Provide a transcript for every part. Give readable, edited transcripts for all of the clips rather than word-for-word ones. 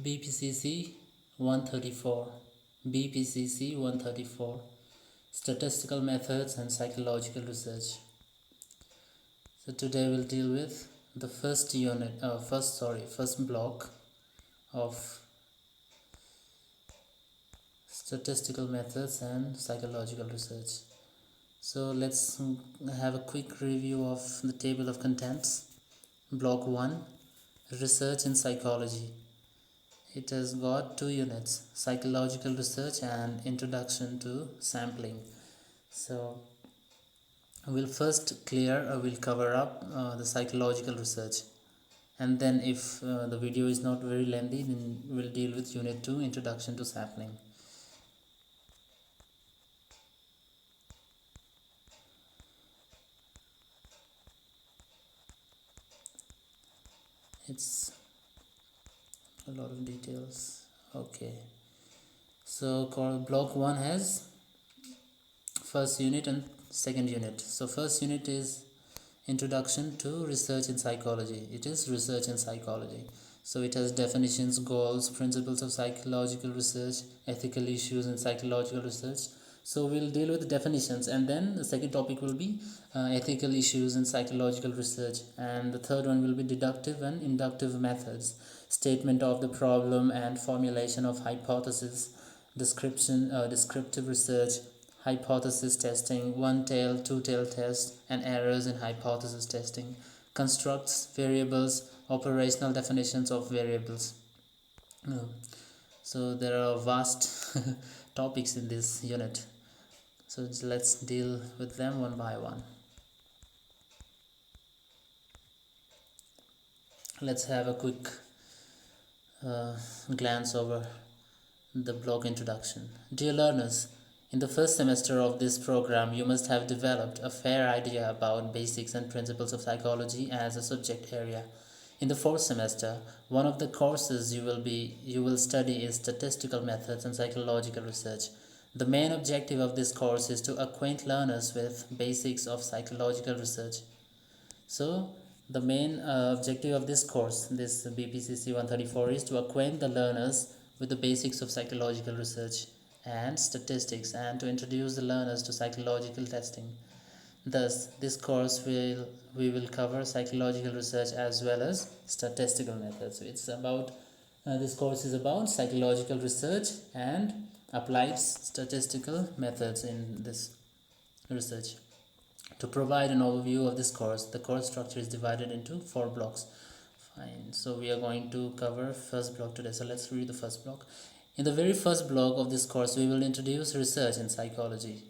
BPCC 134 BPCC 134 Statistical Methods and Psychological Research. So today we'll deal with the first block of statistical methods and psychological research. So let's have a quick review of the table of contents. Block 1, Research in Psychology. It has got 2 units, Psychological Research and Introduction to Sampling. So we'll cover up the psychological research, and then if the video is not very lengthy, then we'll deal with Unit 2, Introduction to Sampling. It's a lot of details. Okay, so block 1 has first unit and second unit. So first unit is Introduction to Research in Psychology. It is research in psychology. So it has definitions, goals, principles of psychological research, ethical issues in psychological research. So we'll deal with definitions, and then the second topic will be ethical issues in psychological research, and the third one will be deductive and inductive methods, statement of the problem and formulation of hypothesis, descriptive research, hypothesis testing, one-tailed, two-tailed test, and errors in hypothesis testing, constructs, variables, operational definitions of variables. So there are vast topics in this unit. So let's deal with them one by one. Let's have a quick glance over the block introduction. Dear learners, in the first semester of this program, you must have developed a fair idea about basics and principles of psychology as a subject area. In the fourth semester, one of the courses you will study is statistical methods and psychological research. The main objective of this course is to acquaint learners with basics of psychological research. So the main objective of this course, this BPCC 134, is to acquaint the learners with the basics of psychological research and statistics, and to introduce the learners to psychological testing. Thus, this course we will cover psychological research as well as statistical methods. So it's about this course is about psychological research and applied statistical methods in this research. To provide an overview of this course, the course structure is divided into 4 blocks. Fine. So we are going to cover first block today. So let's read the first block. In the very first block of this course, we will introduce research in psychology.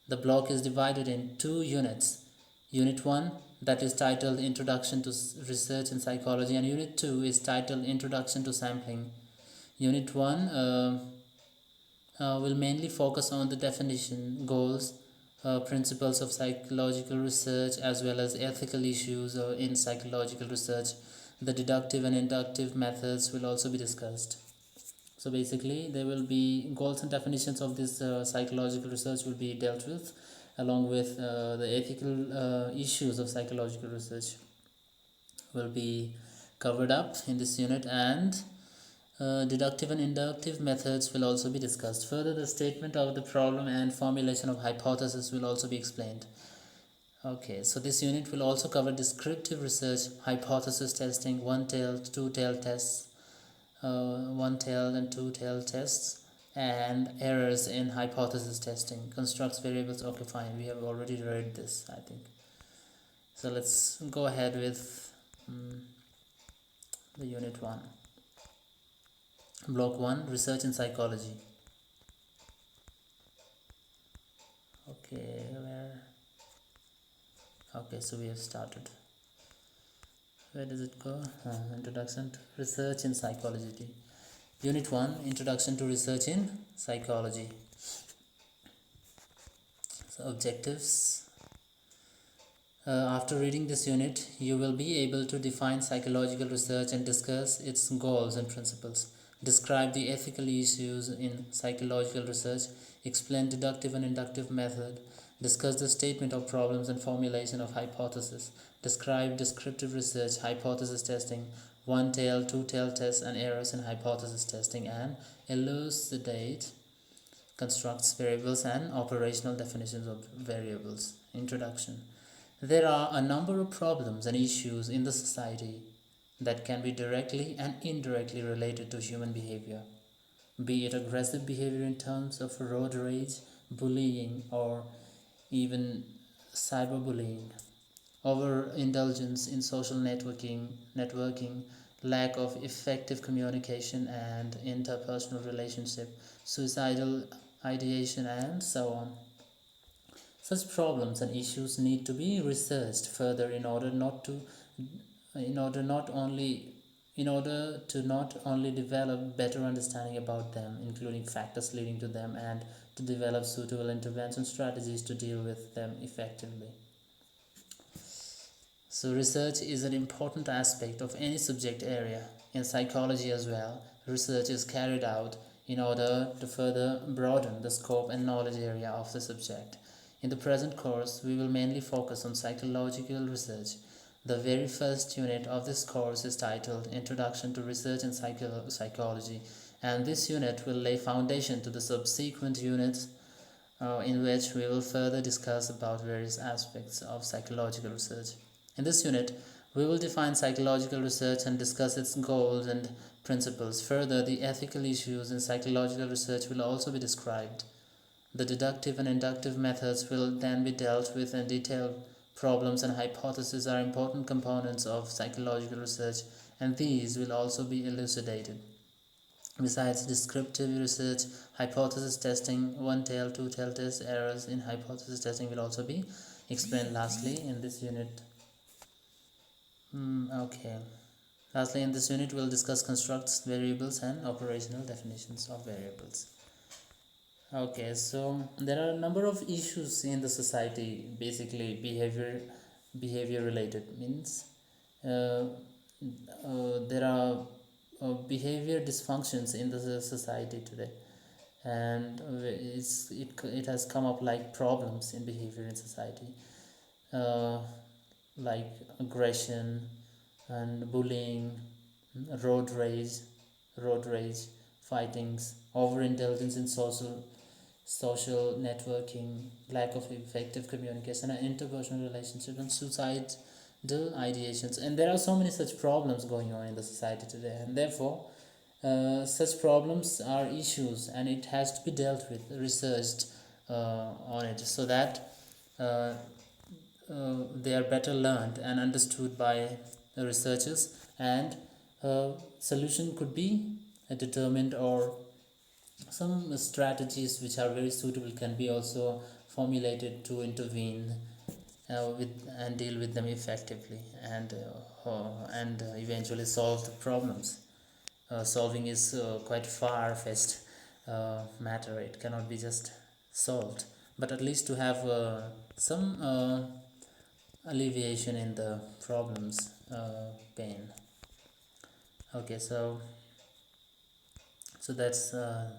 The block is divided in 2 units. Unit 1, that is titled Introduction to Research in Psychology, and Unit 2 is titled Introduction to Sampling. Unit 1 will mainly focus on the definition, goals, principles of psychological research, as well as ethical issues in psychological research. The deductive and inductive methods will also be discussed. So basically there will be goals and definitions of this psychological research will be dealt with, along with the ethical issues of psychological research will be covered up in this unit, and deductive and inductive methods will also be discussed. Further, the statement of the problem and formulation of hypothesis will also be explained. Okay, so this unit will also cover descriptive research, hypothesis testing, one-tailed, two-tailed tests, one-tailed and two-tailed tests, and errors in hypothesis testing, constructs, variables. Okay, fine, we have already read this, I think. So let's go ahead with the unit 1. Block 1, Research in Psychology. Okay, so we have started. Where does it go? Introduction to Research in Psychology. Unit 1, Introduction to Research in Psychology. So objectives. After reading this unit, you will be able to define psychological research and discuss its goals and principles. Describe the ethical issues in psychological research. Explain deductive and inductive method. Discuss the statement of problems and formulation of hypothesis. Describe descriptive research, hypothesis testing, one-tail, two-tail tests and errors in hypothesis testing, and elucidate constructs, variables, and operational definitions of variables. Introduction. There are a number of problems and issues in the society that can be directly and indirectly related to human behavior, be it aggressive behavior in terms of road rage, bullying, or even cyberbullying. Overindulgence in social networking, lack of effective communication and interpersonal relationship, suicidal ideation, and so on. Such problems and issues need to be researched further in order not only in order to not only develop better understanding about them, including factors leading to them, and to develop suitable intervention strategies to deal with them effectively. So, research is an important aspect of any subject area. In psychology as well, research is carried out in order to further broaden the scope and knowledge area of the subject. In the present course, we will mainly focus on psychological research. The very first unit of this course is titled Introduction to Research in Psychology, and this unit will lay foundation to the subsequent units in which we will further discuss about various aspects of psychological research. In this unit, we will define psychological research and discuss its goals and principles. Further, the ethical issues in psychological research will also be described. The deductive and inductive methods will then be dealt with in detail. Problems and hypotheses are important components of psychological research, and these will also be elucidated. Besides descriptive research, hypothesis testing, one-tail, two-tail test, errors in hypothesis testing will also be explained lastly in this unit. Okay. Lastly, in this unit, we'll discuss constructs, variables, and operational definitions of variables. Okay, so there are a number of issues in the society, basically behavior related means there are behavior dysfunctions in the society today, and it has come up like problems in behavior in society, uh, like aggression and bullying, road rage, fightings, overindulgence in social networking, lack of effective communication and interpersonal relationships, and suicidal ideations. And there are so many such problems going on in the society today, and therefore such problems are issues and it has to be dealt with, researched on it, so that uh, they are better learned and understood by the researchers, and solution could be determined, or some strategies which are very suitable can be also formulated to intervene with and deal with them effectively, and eventually solve the problems. Solving is quite far-fetched matter. It cannot be just solved, but at least to have some alleviation in the problems pain. Okay, so that's the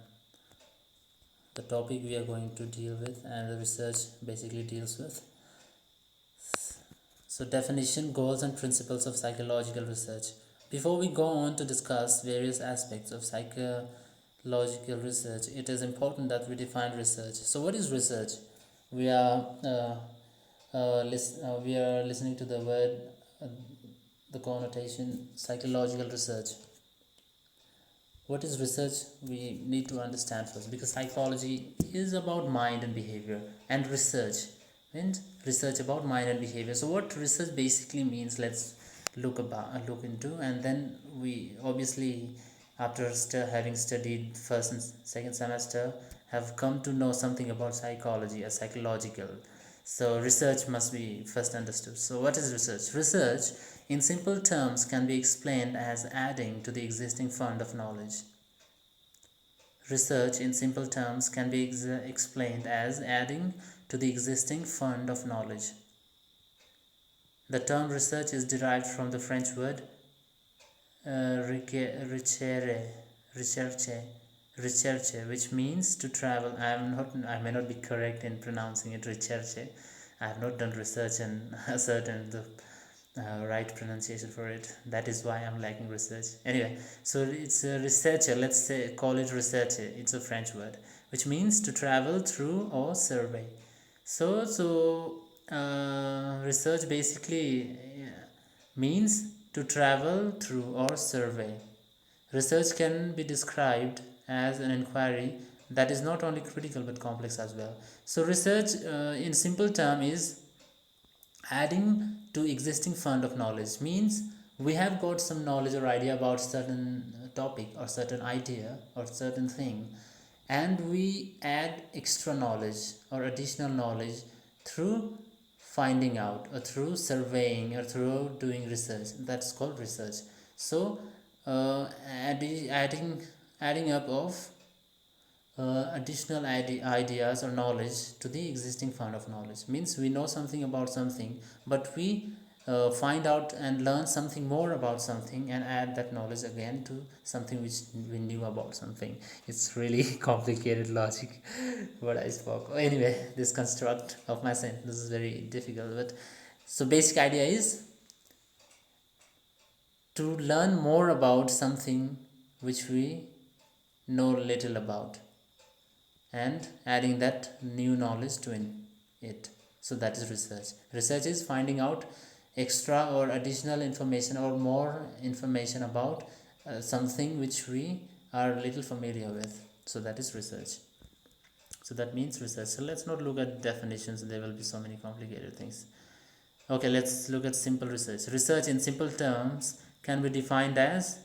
topic we are going to deal with, and the research basically deals with. So, definition, goals, and principles of psychological research. Before we go on to discuss various aspects of psychological research, it is important that we define research. So, what is research? We are we are listening to the word, uh, the connotation psychological research. What is research? We need to understand first, because psychology is about mind and behavior, and research means research about mind and behavior. So what research basically means, let's look into, and then we obviously, after having studied first and second semester, have come to know something about psychology or psychological. So research must be first understood. So what is research? Research in simple terms can be explained as adding to the existing fund of knowledge. Research in simple terms can be explained as adding to the existing fund of knowledge. The term research is derived from the French word recherche, which means to travel. I may not be correct in pronouncing it recherche. I have not done research and ascertained the right pronunciation for it. That is why I'm liking research. Anyway, so it's a researcher. Let's say call it researcher. It's a French word, which means to travel through or survey. Research basically means to travel through or survey. Research can be described as an inquiry that is not only critical but complex as well. So research, in simple term, is adding to existing fund of knowledge. Means we have got some knowledge or idea about certain topic or certain idea or certain thing, and we add extra knowledge or additional knowledge through finding out or through surveying or through doing research. That's called research. So adding up of additional ideas or knowledge to the existing fund of knowledge. Means we know something about something, but we find out and learn something more about something and add that knowledge again to something which we knew about something. It's really complicated logic what I spoke. Anyway, this construct of my sentence is very difficult, but so basic idea is to learn more about something which we know little about, and adding that new knowledge to it. So that is research. Research is finding out extra or additional information or more information about something which we are little familiar with. So that is research. So that means research. So let's not look at definitions, there will be so many complicated things. Okay, let's look at simple research. Research in simple terms can be defined as,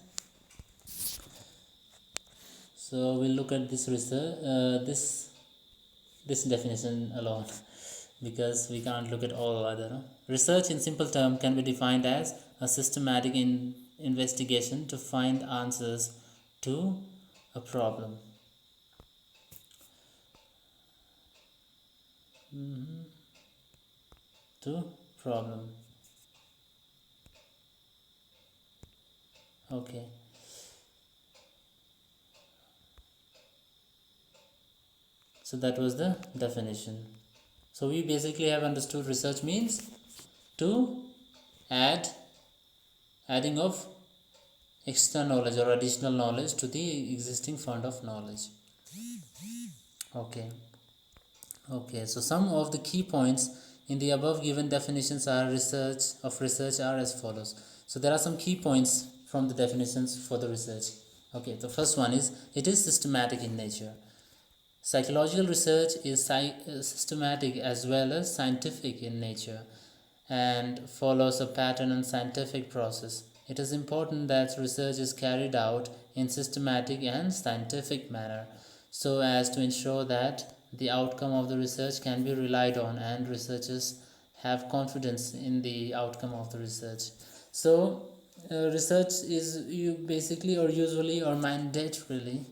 so we'll look at this research, this definition alone, because we can't look at all other. No? Research in simple term can be defined as a systematic investigation to find answers to a problem. To problem. Okay. So that was the definition. So we basically have understood research means to adding of extra knowledge or additional knowledge to the existing fund of knowledge. Okay. Okay, so some of the key points in the above given definitions are research are as follows. So there are some key points from the definitions for the research. Okay, the first one is it is systematic in nature. Psychological research is systematic as well as scientific in nature and follows a pattern and scientific process. It is important that research is carried out in systematic and scientific manner so as to ensure that the outcome of the research can be relied on and researchers have confidence in the outcome of the research. So research is you basically or usually or mandatorily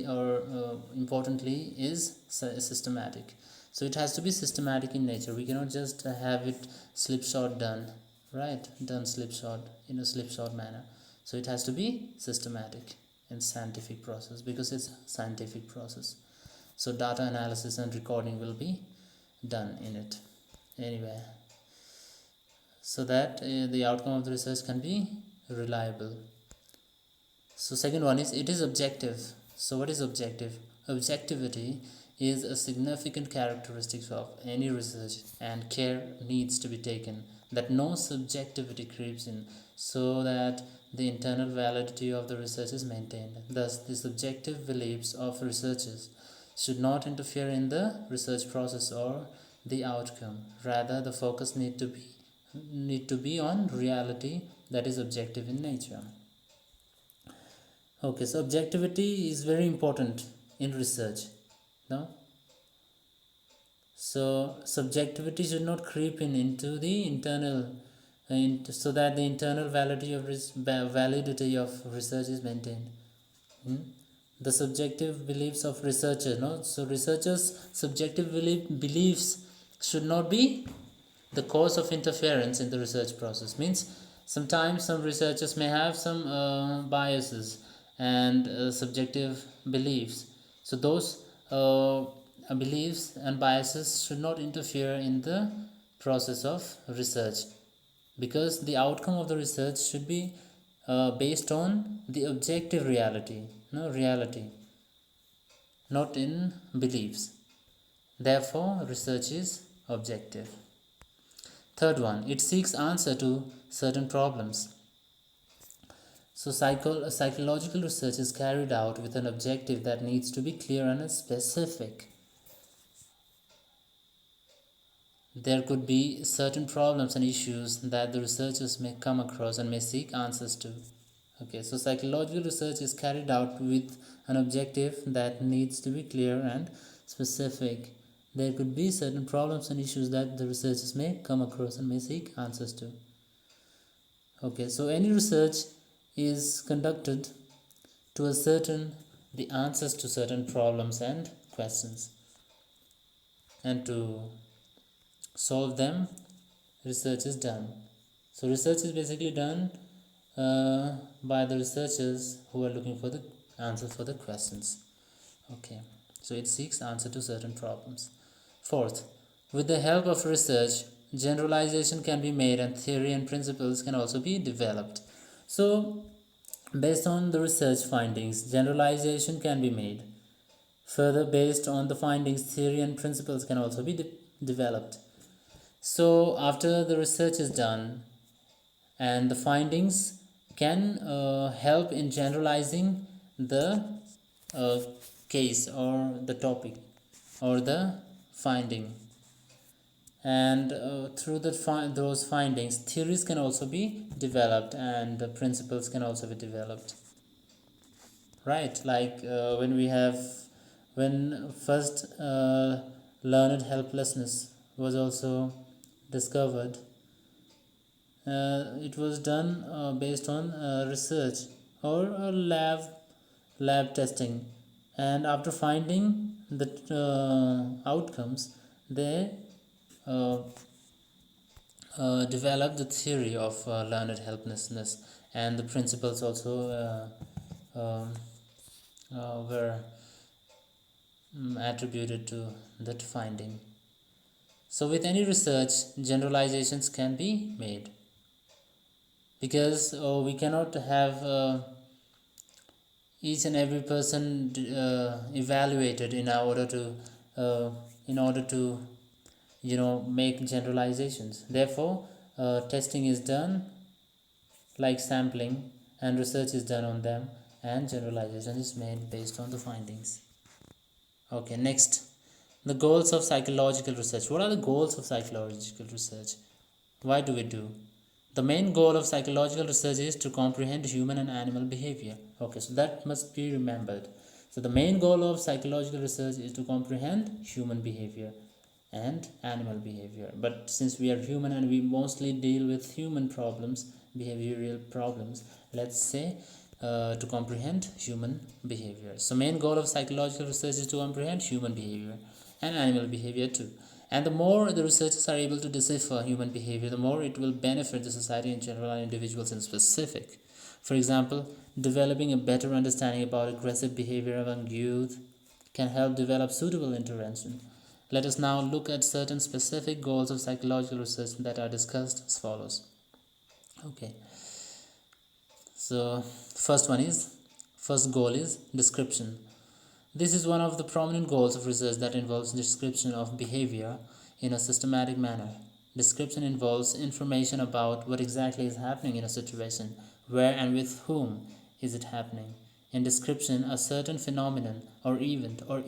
or importantly is systematic. So it has to be systematic in nature. We cannot just have it slipshod done, right? Done slipshod in a slipshod manner. So it has to be systematic and scientific process because it's scientific process. So data analysis and recording will be done in it anyway, so that the outcome of the research can be reliable. So second one is it is objective. So what is objective? Objectivity is a significant characteristic of any research and care needs to be taken that no subjectivity creeps in so that the internal validity of the research is maintained. Thus, the subjective beliefs of researchers should not interfere in the research process or the outcome. Rather, the focus need to be on reality that is objective in nature. Okay, so objectivity is very important in research. No? So subjectivity should not creep in into the internal, so that the internal validity of research is maintained. Hmm? The subjective beliefs of researchers. No, so researchers' subjective beliefs should not be the cause of interference in the research process. Means sometimes some researchers may have some biases and subjective beliefs. So those beliefs and biases should not interfere in the process of research. because the outcome of the research should be based on the objective reality, no reality, not in beliefs. Therefore, research is objective. Third one, it seeks answer to certain problems. So, psychological research is carried out with an objective that needs to be clear and specific. There could be certain problems and issues that the researchers may come across and may seek answers to. Okay, so psychological research is carried out with an objective that needs to be clear and specific. There could be certain problems and issues that the researchers may come across and may seek answers to. Okay, so any research is conducted to ascertain the answers to certain problems and questions, and to solve them, research is done. So research is basically done by the researchers who are looking for the answers for the questions. Okay, so it seeks answer to certain problems. Fourth, with the help of research, generalization can be made and theory and principles can also be developed. So based on the research findings, generalization can be made. Further, based on the findings, theory and principles can also be developed. So after the research is done and the findings can help in generalizing the uh, case or the topic or the finding, and through those findings, theories can also be developed and principles can also be developed, right? Like when first learned helplessness was also discovered, it was done based on research or lab testing, and after finding the outcomes, they uh, developed the theory of learned helplessness, and the principles also were attributed to that finding. So with any research, generalizations can be made, because we cannot have each and every person evaluated uh, in order to make generalizations. Therefore, testing is done, like sampling, and research is done on them, and generalization is made based on the findings. Okay, next, the goals of psychological research. What are the goals of psychological research? Why do we do? The main goal of psychological research is to comprehend human and animal behavior. Okay, so that must be remembered. So the main goal of psychological research is to comprehend human behavior and animal behavior. But since we are human and we mostly deal with human problems, behavioral problems, let's say to comprehend human behavior. So main goal of psychological research is to comprehend human behavior and animal behavior too. And the more the researchers are able to decipher human behavior, the more it will benefit the society in general and individuals in specific. For example, developing a better understanding about aggressive behavior among youth can help develop suitable intervention. Let us now look at certain specific goals of psychological research that are discussed as follows. Okay, so first goal is description. This is one of the prominent goals of research that involves description of behavior in a systematic manner. Description involves information about what exactly is happening in a situation, where and with whom is it happening. In description, a certain phenomenon or event or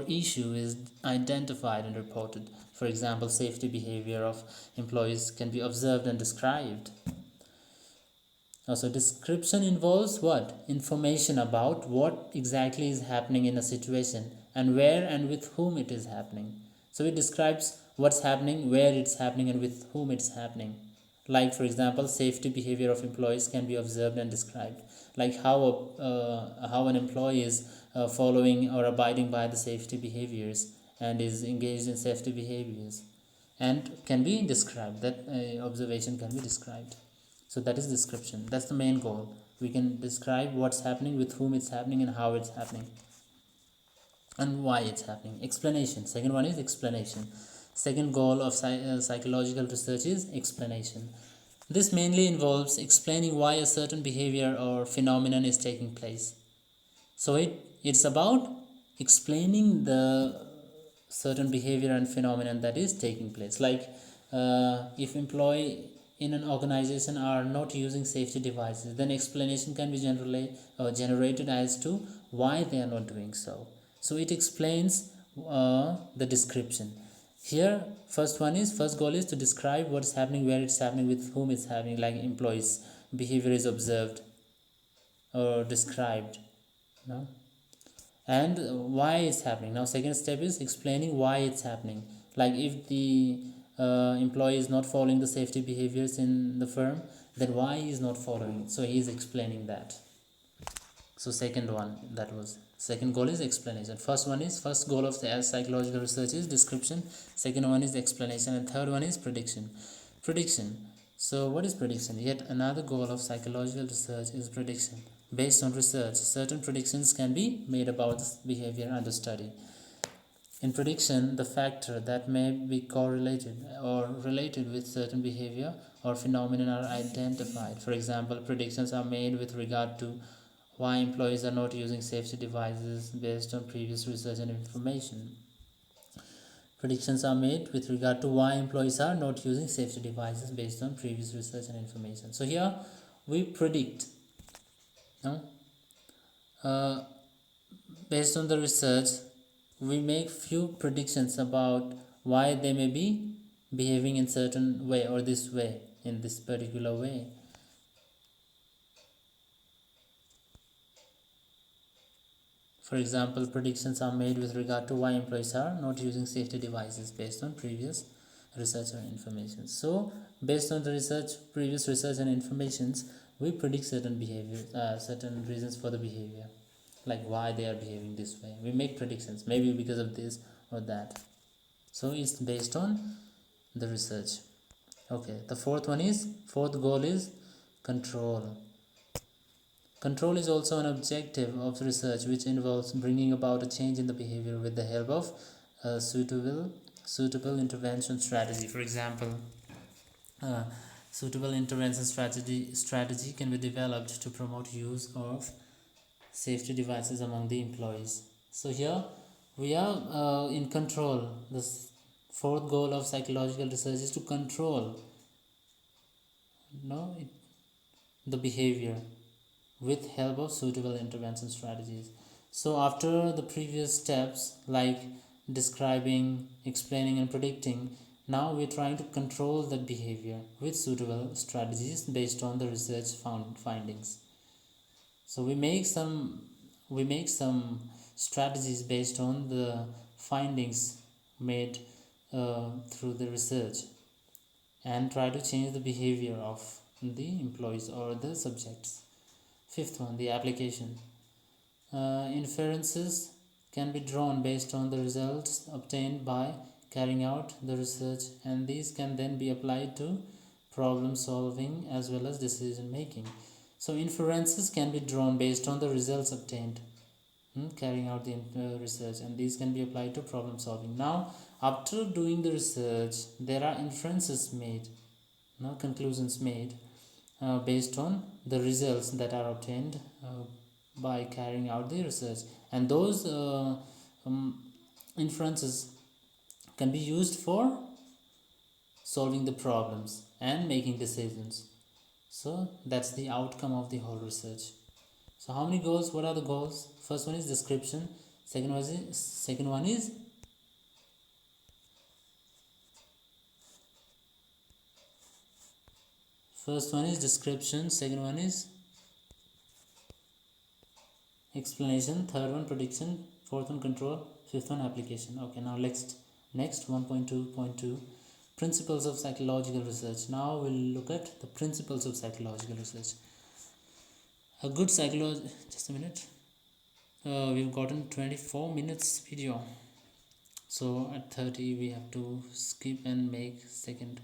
issue is identified and reported. For example, safety behavior of employees can be observed and described. So description involves what? Information about what exactly is happening in a situation and where and with whom it is happening. So it describes what's happening, where it's happening, and with whom it's happening. Like, for example, safety behavior of employees can be observed and described. Like how an employee is following or abiding by the safety behaviors and is engaged in safety behaviors, and can be described. That observation can be described. So that is description. That's the main goal. We can describe what's happening, with whom it's happening, and how it's happening, and why it's happening. Explanation. Second one is explanation. Second goal of psychological research is explanation. This mainly involves explaining why a certain behavior or phenomenon is taking place. So it's about explaining the certain behavior and phenomenon that is taking place. Like if employee in an organization are not using safety devices, then explanation can be generally generated as to why they are not doing so. So it explains the description. Here, first goal is to describe what is happening, where it's happening, with whom it's happening. Like employees behavior is observed or described, no? And why it's happening. Now second step is explaining why it's happening. Like if the employee is not following the safety behaviors in the firm, then why he is not following it, so he is explaining that. So second one, that was second goal is explanation. First goal of the psychological research is description, second one is explanation, and third one is prediction. So what is prediction? Yet another goal of psychological research is prediction. Based on research, certain predictions can be made about the behavior under study. In prediction, the factor that may be correlated or related with certain behavior or phenomenon are identified. For example, predictions are made with regard to why employees are not using safety devices based on previous research and information. Predictions are made with regard to why employees are not using safety devices based on previous research and information. So here we predict, no? Uh, Based on the research, we make few predictions about why they may be behaving in certain way or this way, in this particular way. For example, predictions are made with regard to why employees are not using safety devices based on previous research or information. So, based on the previous research and informations, we predict certain behavior, certain reasons for the behavior, like why they are behaving this way. We make predictions, maybe because of this or that. So, it's based on the research. Okay, the fourth goal is control. Control is also an objective of research which involves bringing about a change in the behavior with the help of a suitable intervention strategy. For example, uh, suitable intervention strategy can be developed to promote use of safety devices among the employees. So here we are in control. The fourth goal of psychological research is to control, no, the behavior with help of suitable intervention strategies. So after the previous steps like describing, explaining and predicting, now we're trying to control that behavior with suitable strategies based on the research findings. So we make some strategies based on the findings made through the research, and try to change the behavior of the employees or the subjects. Fifth one, the application. Inferences can be drawn based on the results obtained by carrying out the research, and these can then be applied to problem solving as well as decision making. So, inferences can be drawn based on the results obtained carrying out the research, and these can be applied to problem solving. Now, after doing the research, there are inferences made, no, conclusions made based on the results that are obtained by carrying out the research, and those um, inferences can be used for solving the problems and making decisions. So that's the outcome of the whole research. So how many goals? What are the goals? First one is description, second one is description, second one is explanation, third one prediction, fourth one control, fifth one application. Okay, now next 1.2.2 principles of psychological research. Now we'll look at the principles of psychological research. A good psychology, just a minute. We've gotten 24 minutes video, so at 30 we have to skip and make second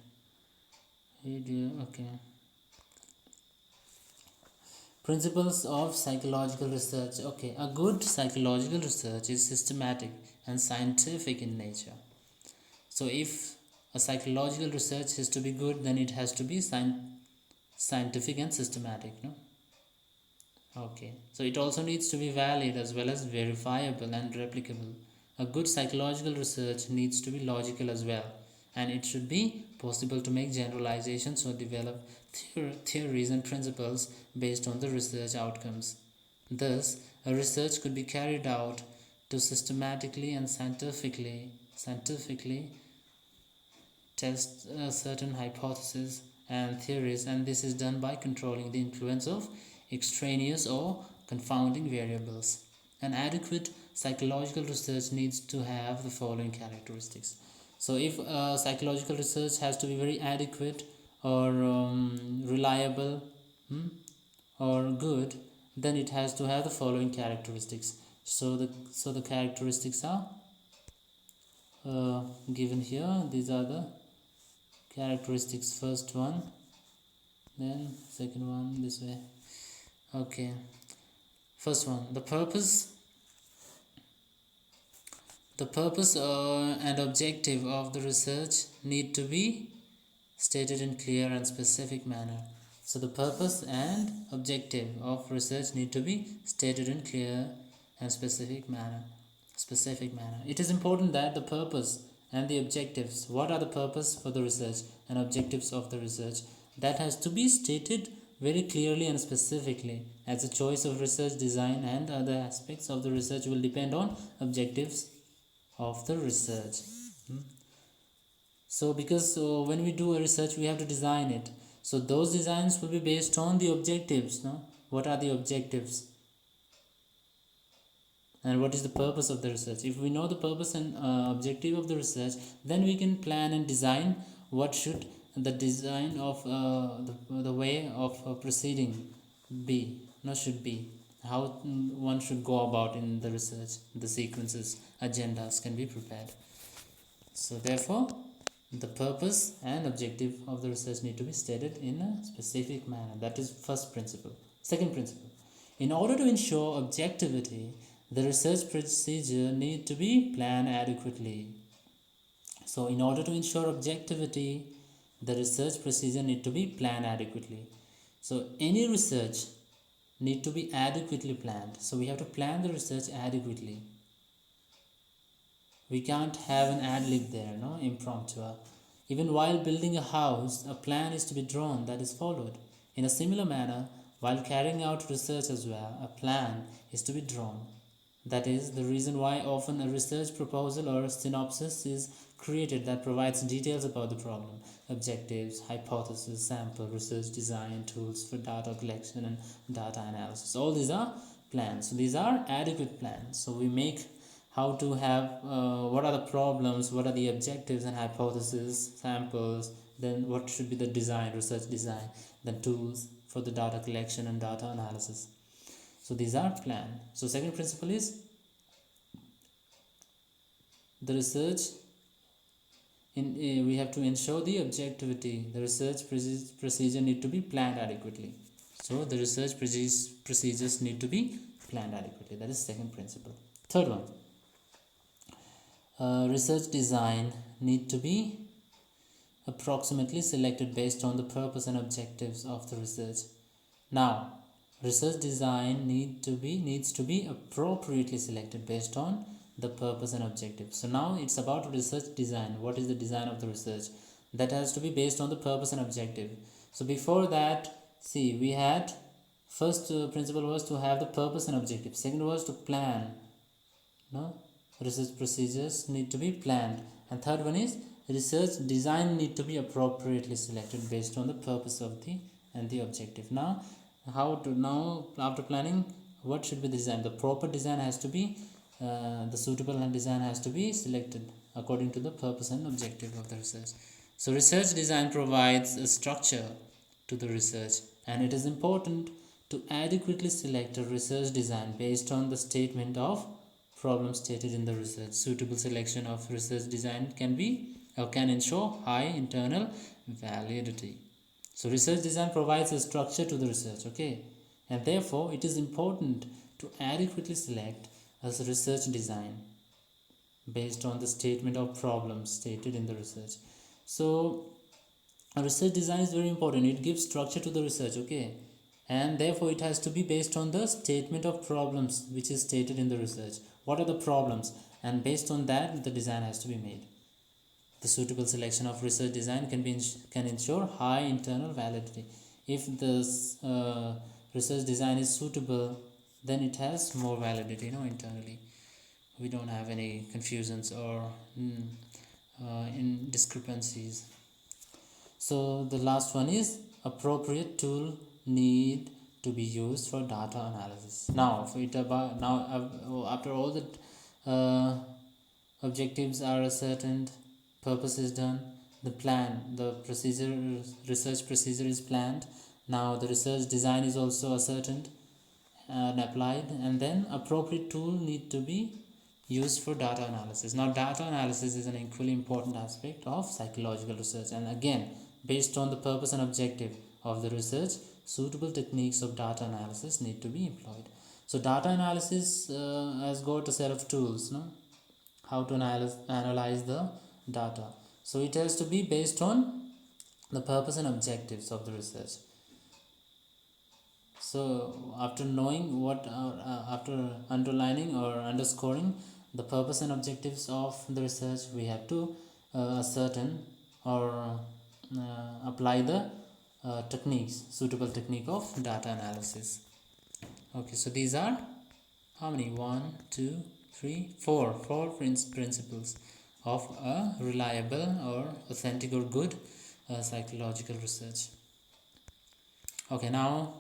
video. Okay, principles of psychological research. Okay, a good psychological research is systematic and scientific in nature. So if a psychological research is to be good, then it has to be scientific and systematic, no? Okay, so it also needs to be valid as well as verifiable and replicable. A good psychological research needs to be logical as well, and it should be possible to make generalizations or develop theories and principles based on the research outcomes. Thus, a research could be carried out to systematically and scientifically test certain hypotheses and theories, and this is done by controlling the influence of extraneous or confounding variables. An adequate psychological research needs to have the following characteristics. So, if psychological research has to be very adequate or reliable or good, then it has to have the following characteristics. So the characteristics are given here. These are the characteristics. First one, then second one, this way. Okay, first one, the purpose and objective of the research need to be stated in clear and specific manner. So the purpose and objective of research need to be stated in clear and specific manner. It is important that the purpose and the objectives, what are the purpose for the research and objectives of the research, that has to be stated very clearly and specifically, as the choice of research design and other aspects of the research will depend on objectives of the research. So because when we do a research we have to design it, so those designs will be based on the objectives, no? What are the objectives and what is the purpose of the research? If we know the purpose and objective of the research, then we can plan and design what should the design of the way of proceeding be, no, should be, how one should go about in the research, the sequences, agendas can be prepared. So therefore the purpose and objective of the research need to be stated in a specific manner. That is first principle. Second principle, in order to ensure objectivity, the research procedure need to be planned adequately. So in order to ensure objectivity, the research procedure need to be planned adequately. So any research need to be adequately planned. So we have to plan the research adequately. We can't have an ad lib there, no, impromptu. Even while building a house, a plan is to be drawn that is followed. In a similar manner, while carrying out research as well, a plan is to be drawn. That is the reason why often a research proposal or a synopsis is created that provides details about the problem, objectives, hypothesis, sample, research design, tools for data collection and data analysis. All these are plans. So these are adequate plans. So we make how to have what are the problems, what are the objectives and hypotheses, samples, then what should be the design, research design, then tools for the data collection and data analysis. So these are planned. So second principle is the research we have to ensure the objectivity. The research procedure need to be planned adequately. So the research procedures need to be planned adequately. That is second principle. Third one, research design need to be approximately selected based on the purpose and objectives of the research. Now, research design needs to be appropriately selected based on the purpose and objective. So now it's about research design. What is the design of the research? That has to be based on the purpose and objective. So before that, see, we had first principle was to have the purpose and objective. Second was to plan. No, research procedures need to be planned. And third one is research design need to be appropriately selected based on the purpose of the and the objective. Now after planning, what should be the design? The proper design has to be the suitable design has to be selected according to the purpose and objective of the research. So research design provides a structure to the research, and it is important to adequately select a research design based on the statement of problem stated in the research. Suitable selection of research design can ensure high internal validity. So research design provides a structure to the research, okay, and therefore it is important to adequately select a research design based on the statement of problems stated in the research. So research design is very important. It gives structure to the research, okay, and therefore it has to be based on the statement of problems which is stated in the research. What are the problems, and based on that the design has to be made. The suitable selection of research design can ensure high internal validity. If the research design is suitable, then it has more validity, internally. We don't have any confusions or in discrepancies. So the last one is appropriate tool need to be used for data analysis. Now, for it about now after all the objectives are ascertained, purpose is done, the procedure, research procedure is planned. Now the research design is also ascertained and applied, and then appropriate tool need to be used for data analysis. Now data analysis is an equally important aspect of psychological research, and again, based on the purpose and objective of the research, suitable techniques of data analysis need to be employed. So data analysis has got a set of tools, no? How to analyze the data. So it has to be based on the purpose and objectives of the research. So after knowing after underlining or underscoring the purpose and objectives of the research, we have to ascertain or apply the suitable technique of data analysis. Okay, so these are how many? One, two, three, four principles of a reliable or authentic or good psychological research. Okay, now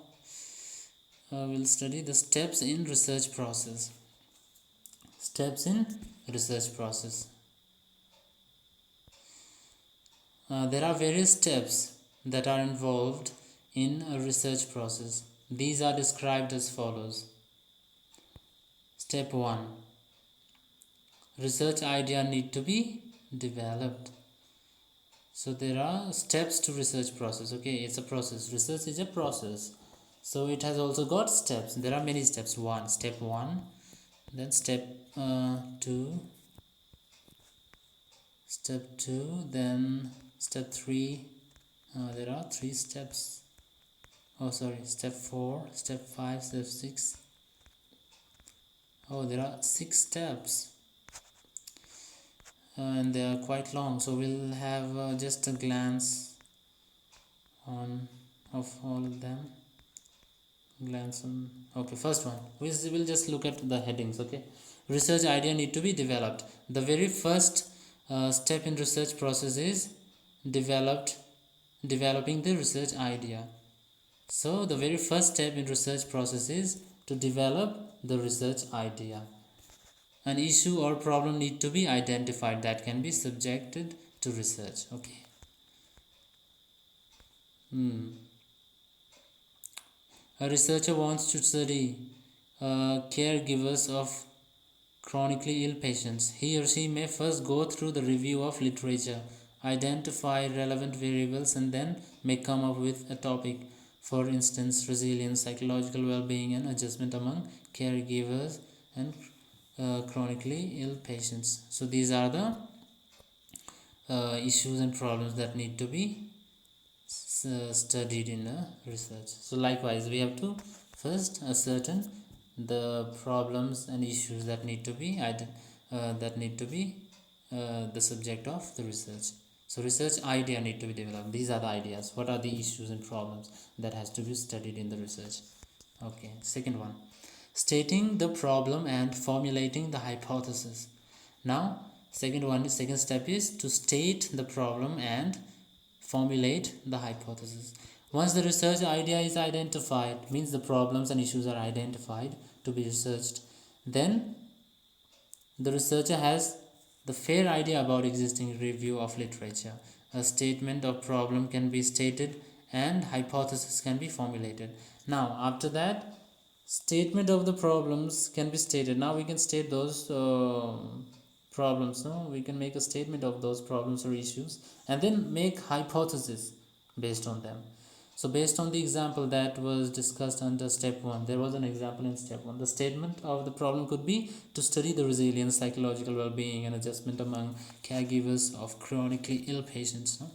we'll study the steps in research process. Steps in research process. There are various steps that are involved in a research process. These are described as follows. Step 1. Research idea need to be developed. So there are steps to research process. Okay, it's a process. Research is a process. So it has also got steps. There are many steps. Step 1, then step 2, then step 3. There are 3 steps. Step 4, step 5, step 6. There are 6 steps. And they are quite long, so we'll have just a glance of all of them. Okay, first one, we'll just look at the headings. Okay, research idea need to be developed. The very first step in research process is developing the research idea. So the very first step in research process is to develop the research idea. An issue or problem need to be identified that can be subjected to research. Okay. A researcher wants to study caregivers of chronically ill patients. He or she may first go through the review of literature, identify relevant variables, and then may come up with a topic. For instance, resilience, psychological well-being, and adjustment among caregivers and chronically ill patients. So these are the issues and problems that need to be studied in a research. So likewise, we have to first ascertain the problems and issues that need to be the subject of the research. So research idea need to be developed. These are the ideas. What are the issues and problems that has to be studied in the research? Okay, second one, stating the problem and formulating the hypothesis. Now second step is to state the problem and formulate the hypothesis. Once the research idea is identified, means the problems and issues are identified to be researched, then the researcher has the fair idea about existing review of literature. A statement of problem can be stated and hypothesis can be formulated. Now after that, statement of the problems can be stated. Now we can state those problems. No, we can make a statement of those problems or issues and then make hypothesis based on them. So based on the example that was discussed under step 1, there was an example in step 1. The statement of the problem could be to study the resilience, psychological well-being, and adjustment among caregivers of chronically ill patients. No?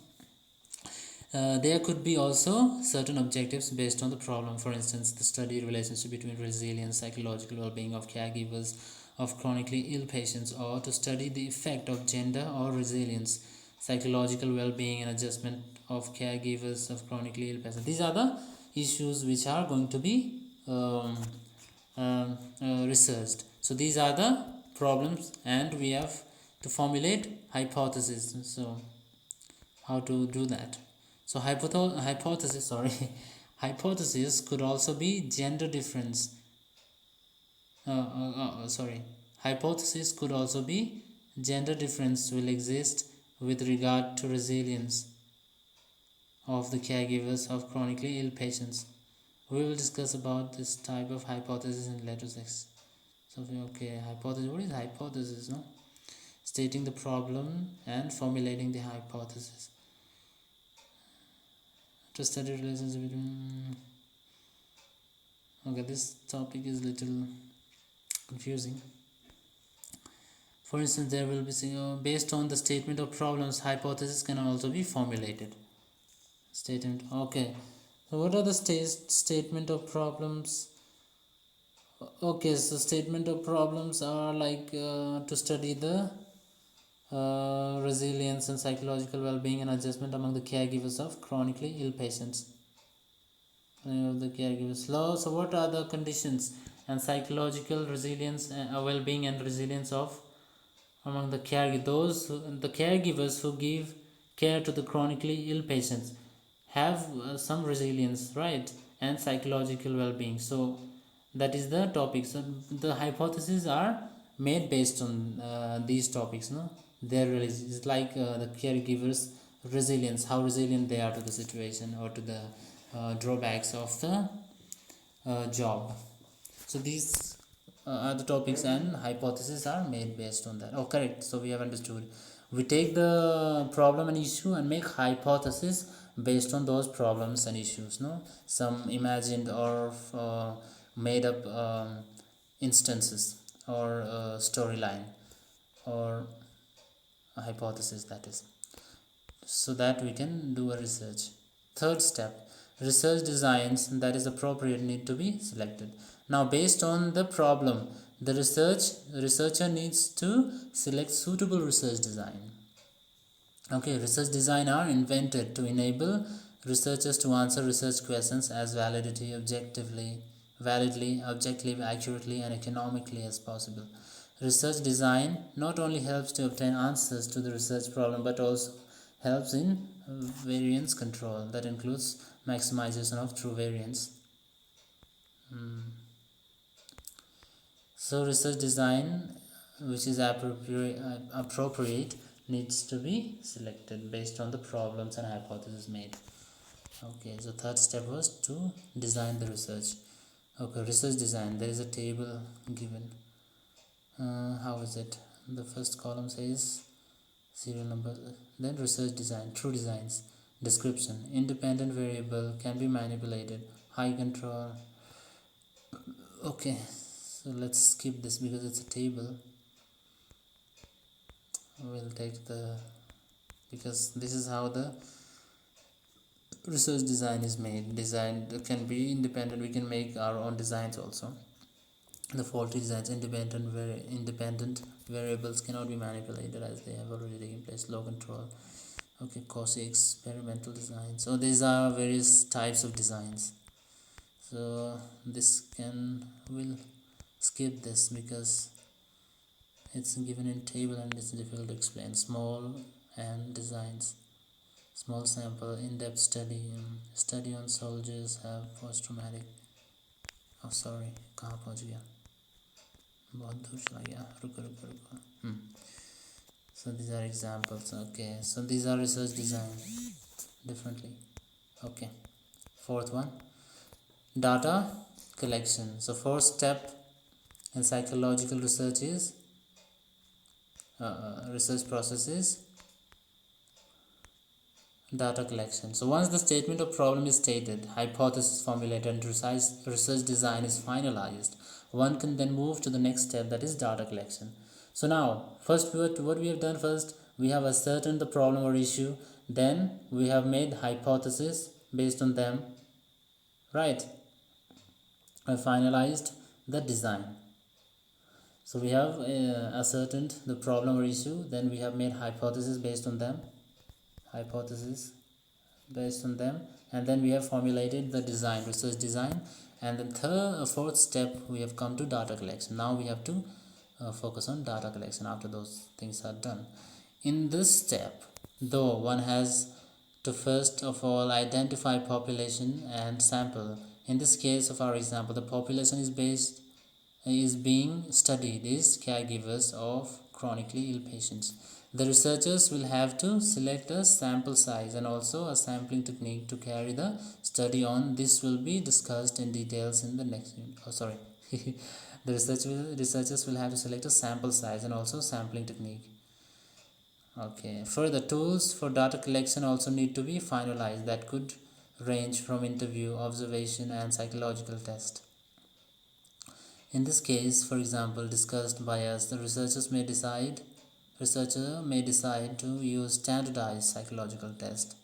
There could be also certain objectives based on the problem. For instance, the study relationship between resilience, psychological well-being of caregivers of chronically ill patients, or to study the effect of gender or resilience, psychological well-being and adjustment of caregivers of chronically ill patients. These are the issues which are going to be researched. So these are the problems, and we have to formulate hypotheses. So how to do that? So hypothesis, sorry, hypothesis could also be gender difference. Sorry, hypothesis could also be gender difference will exist with regard to resilience of the caregivers of chronically ill patients. We will discuss about this type of hypothesis in later section. So okay, hypothesis. What is hypothesis? No, stating the problem and formulating the hypothesis. To study relationship between. Okay, this topic is little confusing. For instance, there will be based on the statement of problems, hypothesis can also be formulated. Statement. Okay. So what are the statement of problems? Okay, so statement of problems are like to study the resilience and psychological well-being and adjustment among the caregivers of chronically ill patients. The caregivers. So what are the conditions and psychological resilience, well-being and resilience of among the the caregivers who give care to the chronically ill patients have some resilience, right, and psychological well-being. So that is the topic. So the hypotheses are made based on these topics, no, their is like the caregivers resilience, how resilient they are to the situation or to the drawbacks of the job. So these are the topics, and hypotheses are made based on that. Oh, correct. So we have understood. We take the problem and issue and make hypothesis based on those problems and issues. No, some imagined or made up instances or storyline or a hypothesis, that is, so that we can do a research. Third step, research designs that is appropriate need to be selected. Now based on the problem, the researcher needs to select suitable research design. Okay, research design are invented to enable researchers to answer research questions as validly, objectively, accurately, and economically as possible. Research design not only helps to obtain answers to the research problem but also helps in variance control. That includes maximization of true variance. So research design which is appropriate needs to be selected based on the problems and hypotheses made. Okay, so third step was to design the research. Okay, research design, there is a table given. How is it? The first column says serial number, then research design, true designs, description, independent variable can be manipulated, high control. Okay, so let's skip this because it's a table. We'll take the, because this is how the research design is made. Design can be independent, we can make our own designs also. The faulty designs, independent variables cannot be manipulated as they have already taken place, low control. Okay, quasi experimental design. So these are various types of designs. So this will skip this because it's given in table and it's difficult to explain. Small and designs, small sample, in-depth study on soldiers have post-traumatic. Oh sorry, कहाँ पहुँच गया, बहुत दूर चला गया, रुको. So these are examples. Okay, so these are research design differently. Okay, fourth one, data collection. So first step in psychological research is research process is data collection. So once the statement of problem is stated, hypothesis formulated, and research design is finalized, one can then move to the next step, that is data collection. So now first what we have done, first we have ascertained the problem or issue, then we have made hypothesis based on them, right? I finalized the design. So we have ascertained the problem or issue, then we have made hypothesis based on them, hypothesis based on them, and then we have formulated the design, research design, and then fourth step we have come to data collection. Now we have to focus on data collection after those things are done. In this step, though, one has to first of all identify population and sample. In this case of our example, the population is being studied is caregivers of chronically ill patients. The researchers will have to select a sample size and also a sampling technique to carry the study on. This will be discussed in details in the next unit. Oh, sorry. The researchers will have to select a sample size and also sampling technique. Okay. Further, tools for data collection also need to be finalized. That could range from interview, observation, and psychological test. In this case, for example, discussed by us, the researcher may decide to use standardized psychological test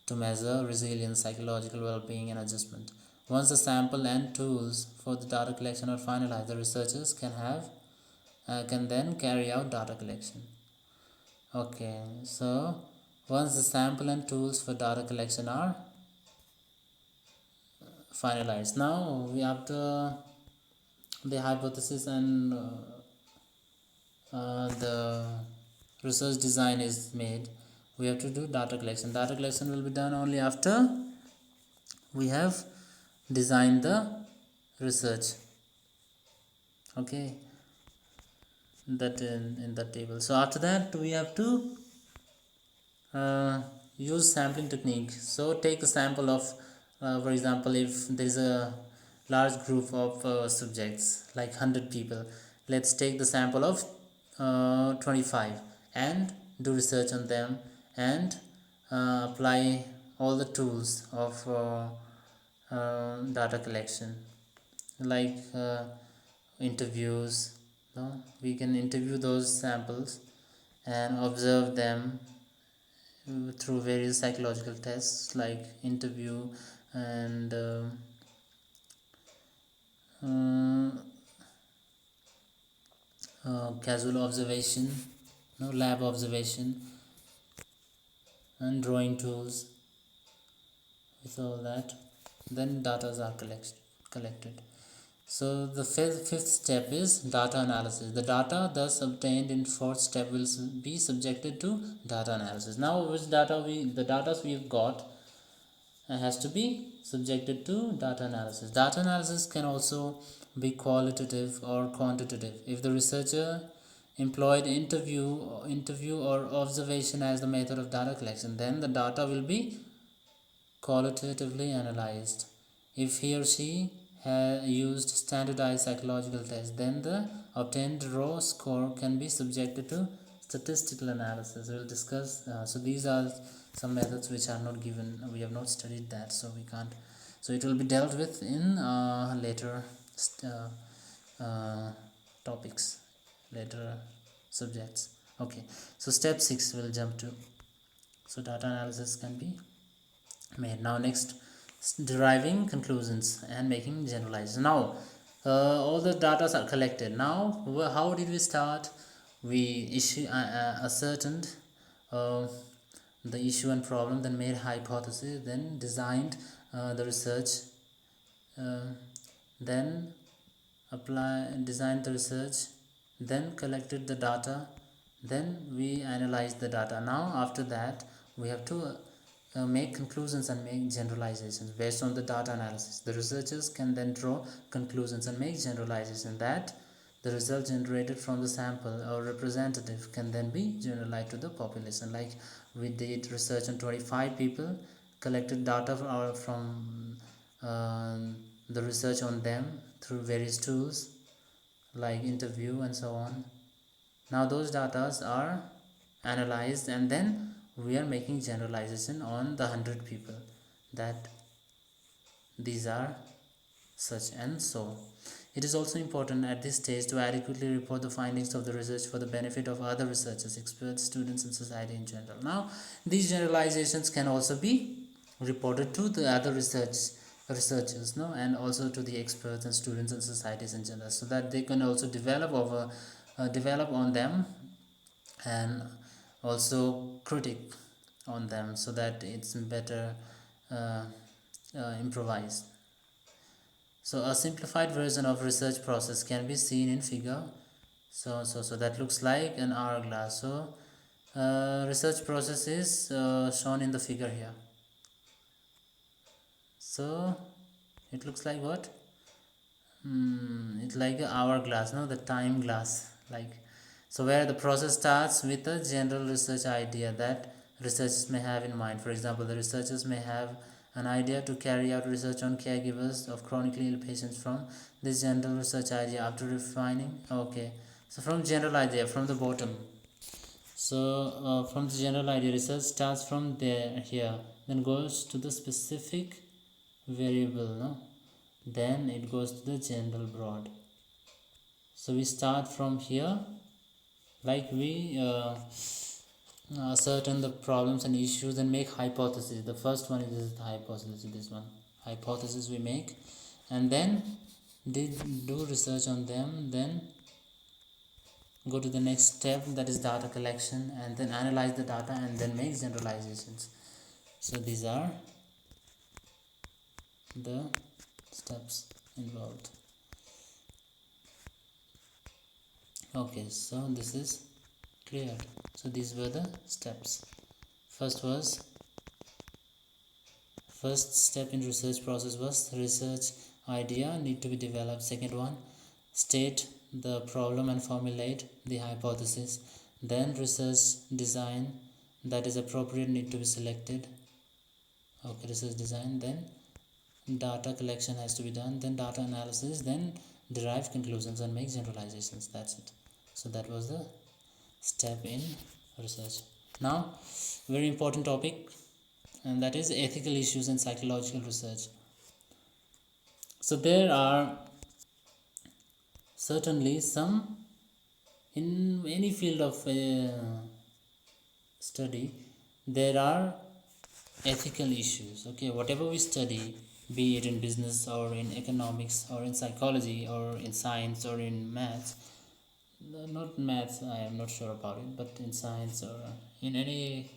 to measure resilience, psychological well-being, and adjustment. Once the sample and tools for the data collection are finalized, the researchers can then carry out data collection. Okay, so once the sample and tools for data collection are finalized, now we have the hypothesis and the research design is made, we have to do data collection. Data collection will be done only after we have designed the research. Okay, that in that table. So after that we have to use sampling technique. So take a sample of for example, if there is a large group of subjects like 100 people, let's take the sample of 25 and do research on them and apply all the tools of data collection, like interviews. No? We can interview those samples and observe them through various psychological tests like interview and uh, casual observation, no, lab observation, and drawing tools. With all that, then data are collected. So the fifth step is data analysis. The data thus obtained in fourth step will be subjected to data analysis. Now which data the data we've got has to be subjected to data analysis. Data analysis can also be qualitative or quantitative. If the researcher employed interview or observation as the method of data collection, then the data will be qualitatively analyzed. If he or she used standardized psychological tests, then the obtained raw score can be subjected to statistical analysis. We'll discuss. So these are some methods which are not given. We have not studied that, so we can't. So it will be dealt with in later uh, topics, later subjects. Okay. So step 6 we'll jump to. So data analysis can be made. Now next, deriving conclusions and making generalizations. Now all the data are collected. Now how did we start? We ascertained uh, the issue and problem, then made hypothesis, then designed the research, uh, then designed the research, then collected the data, then we analyzed the data. Now after that we have to make conclusions and make generalizations based on the data analysis. The researchers can then draw conclusions and make generalizations that the result generated from the sample or representative can then be generalized to the population. Like we did research on 25 people, collected data from the research on them through various tools like interview and so on. Now those data are analyzed and then we are making generalization on the 100 people, that these are such and so. It is also important at this stage to adequately report the findings of the research for the benefit of other researchers, experts, students, and society in general. Now, these generalizations can also be reported to the other researchers, no, and also to the experts and students and societies in general, so that they can also develop on them, and also critic on them, so that it's better uh, improvised. So a simplified version of research process can be seen in figure. So that looks like an hourglass. So research process is shown in the figure here. So it looks like what? It's like an hourglass, no, the time glass, like. So where the process starts with a general research idea that researchers may have in mind. For example, the researchers may have an idea to carry out research on caregivers of chronically ill patients. From this general research idea, after refining, okay, so from general idea, from the bottom, so from the general idea, research starts from there, here, then goes to the specific variable, no, then it goes to the general broad. So we start from here, like we ascertain the problems and issues and make hypotheses. The first one is the hypothesis, this one hypothesis we make, and then did do research on them, then go to the next step, that is data collection, and then analyze the data and then make generalizations. So these are the steps involved. Okay, so this is cleared. So these were the steps. First step in research process was research idea need to be developed. Second one, state the problem and formulate the hypothesis. Then research design that is appropriate need to be selected. Okay, research design, then data collection has to be done, then data analysis, then derive conclusions and make generalizations. That's it. So that was the step in research. Now, very important topic, and that is ethical issues in psychological research. So there are certainly some, in any field of study, there are ethical issues. Okay, whatever we study, be it in business or in economics or in psychology or in science or in maths, not maths, I am not sure about it, but in science or in any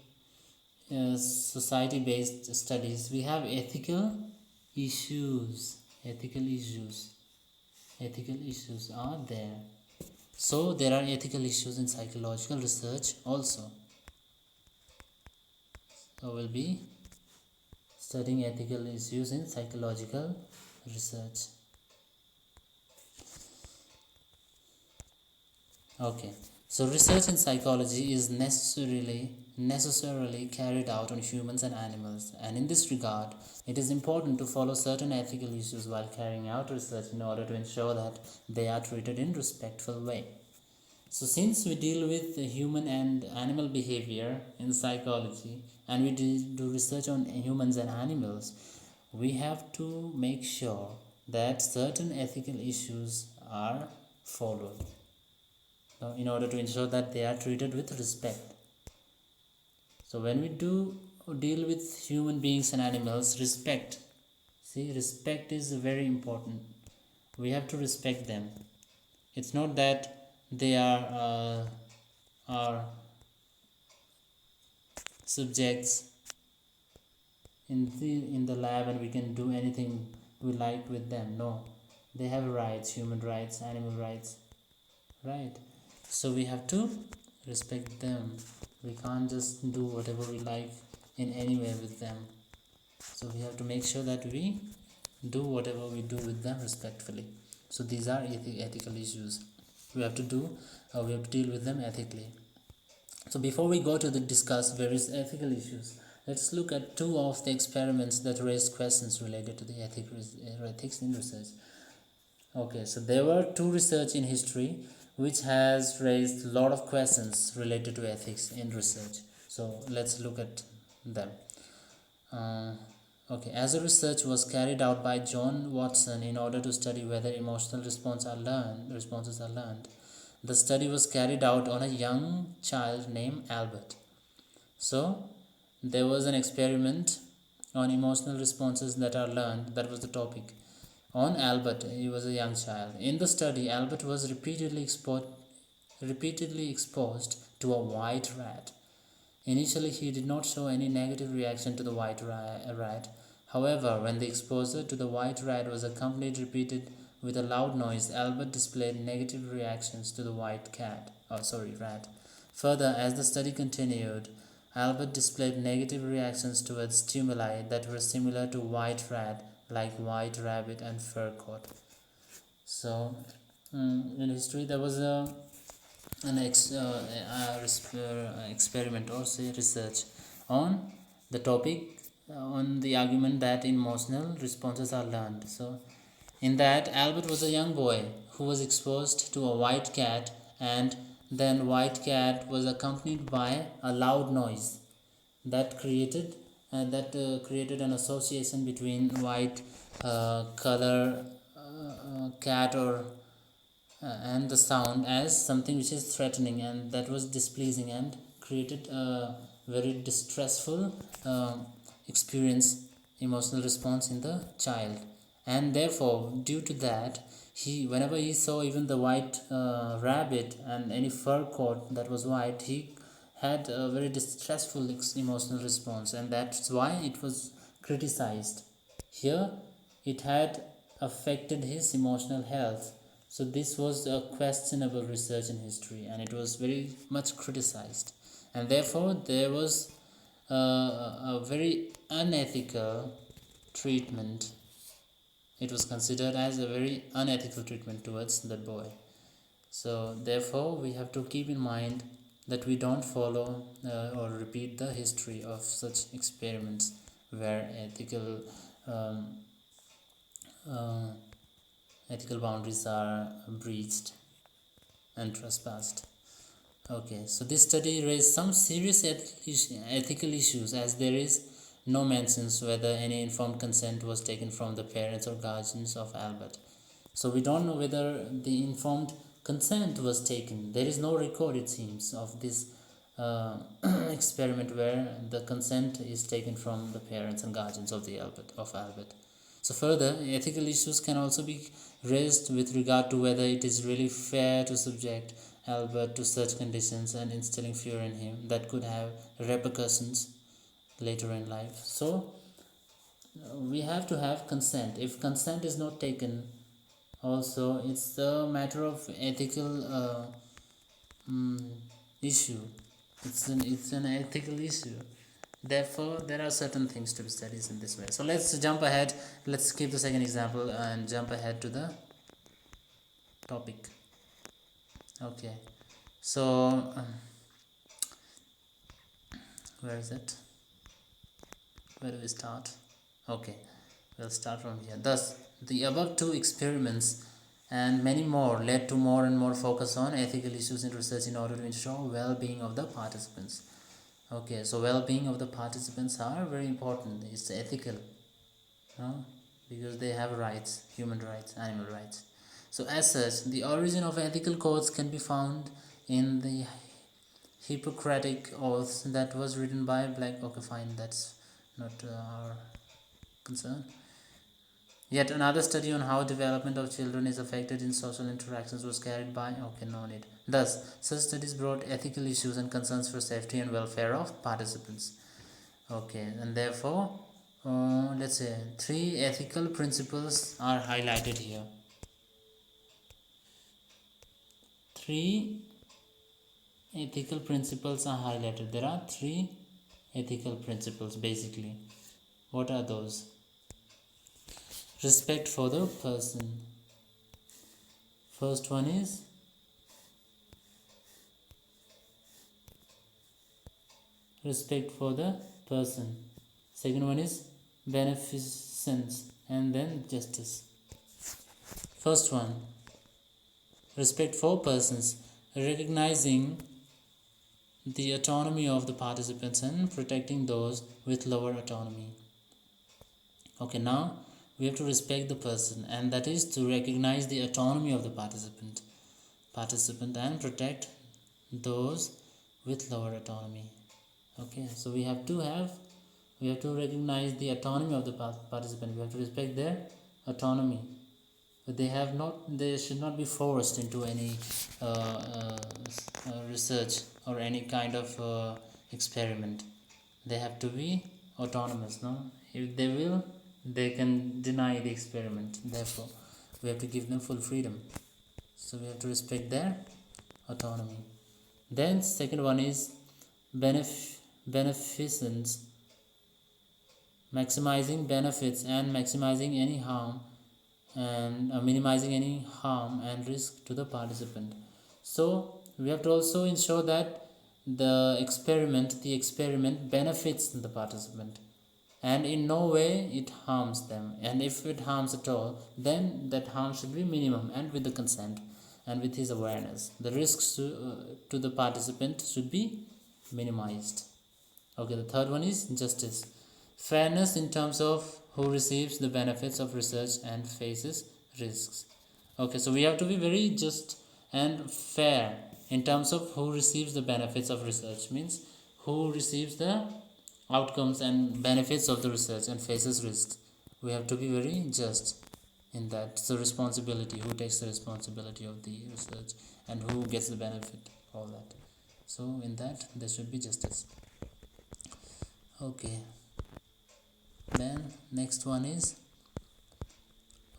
society based studies, we have issues ethical issues ethical issues are there. So there are ethical issues in psychological research also. So we'll be studying ethical issues in psychological research. Okay, so research in psychology is necessarily carried out on humans and animals, and in this regard, it is important to follow certain ethical issues while carrying out research in order to ensure that they are treated in respectful way. So since we deal with human and animal behavior in psychology, and we do research on humans and animals, we have to make sure that certain ethical issues are followed in order to ensure that they are treated with respect. So when we do deal with human beings and animals, respect is very important. We have to respect them. It's not that they are our subjects in the lab and we can do anything we like with them. No, they have rights, human rights, animal rights, right? So we have to respect them. We can't just do whatever we like in any way with them. So we have to make sure that we do whatever we do with them respectfully. So these are ethical issues. We have to deal with them ethically. So before we go to the discuss various ethical issues, let's look at two of the experiments that raised questions related to the ethics in research. Okay, so there were two research in history which has raised a lot of questions related to ethics in research. So let's look at them. Okay, as a research was carried out by John Watson in order to study whether emotional responses are learned. The study was carried out on a young child named Albert. So, there was an experiment on emotional responses that are learned. That was the topic. On Albert, he was a young child. In the study, Albert was repeatedly exposed to a white rat. Initially, he did not show any negative reaction to the white rat. However, when the exposure to the white rat was accompanied repeated with a loud noise, Albert displayed negative reactions to the rat. Further, as the study continued, Albert displayed negative reactions towards stimuli that were similar to white rat, like white rabbit and fur coat. So, in history, there was an experiment or say research on the topic, on the argument that emotional responses are learned. So, in that, Albert was a young boy who was exposed to a white cat, and then white cat was accompanied by a loud noise that created an association between white color cat or and the sound as something which is threatening, and that was displeasing and created a very distressful experience, emotional response in the child. And therefore, due to that, he whenever he saw even the white rabbit and any fur coat that was white, he had a very distressful emotional response, and that's why it was criticized. Here, it had affected his emotional health. So, this was a questionable research in history, and it was very much criticized. And therefore, there was a very unethical treatment. It was considered as a very unethical treatment towards that boy. So, therefore, we have to keep in mind that we don't follow or repeat the history of such experiments where um, uh, ethical boundaries are breached and trespassed. Okay, so this study raised some serious ethical issues, as there is no mentions whether any informed consent was taken from the parents or guardians of Albert. So we don't know whether the informed consent was taken. There is no record, it seems, of this experiment where the consent is taken from the parents and guardians of Albert. So further, ethical issues can also be raised with regard to whether it is really fair to subject Albert to such conditions and instilling fear in him that could have repercussions later in life. So we have to have consent. If consent is not taken, also it's a matter of ethical mm, issue. It's an ethical issue. Therefore, there are certain things to be studied in this way. So let's jump ahead. Let's skip the second example and jump ahead to the topic. Okay. So where is it? Where do we start? Okay, we'll start from here. Thus, the above two experiments and many more led to more and more focus on ethical issues in research in order to ensure well-being of the participants. Okay, so well-being of the participants are very important. It's ethical, because they have rights, human rights, animal rights. So as such, the origin of ethical codes can be found in the Hippocratic Oath that was written by Black. Okay, fine, that's not our concern. Yet another study on how development of children is affected in social interactions was carried by. Okay, no need. Thus, such studies brought ethical issues and concerns for safety and welfare of participants. Okay, and therefore, let's say three ethical principles are highlighted here. Three ethical principles are highlighted. There are three ethical principles basically. What are those? Respect for the person. First one is respect for the person. Second one is beneficence, and then justice. First one, respect for persons, recognizing the autonomy of the participants and protecting those with lower autonomy. Okay, now we have to respect the person, and that is to recognize the autonomy of the participant and protect those with lower autonomy. Okay, so we have to recognize the autonomy of the participant. We have to respect their autonomy. They should not be forced into any research or any kind of experiment. They have to be autonomous. No, if they will, they can deny the experiment. Therefore, we have to give them full freedom. So we have to respect their autonomy. Then second one is beneficence, maximizing benefits and maximizing any harm, and minimizing any harm and risk to the participant. So we have to also ensure that the experiment benefits the participant, and in no way it harms them, and if it harms at all, then that harm should be minimum and with the consent and with his awareness. The risks to the participant should be minimized. Okay, the third one is justice. Fairness in terms of who receives the benefits of research and faces risks. Okay, so we have to be very just and fair in terms of who receives the benefits of research, means who receives the outcomes and benefits of the research and faces risks. We have to be very just in that. So responsibility, who takes the responsibility of the research and who gets the benefit, all that. So in that there should be justice. Okay, then next one is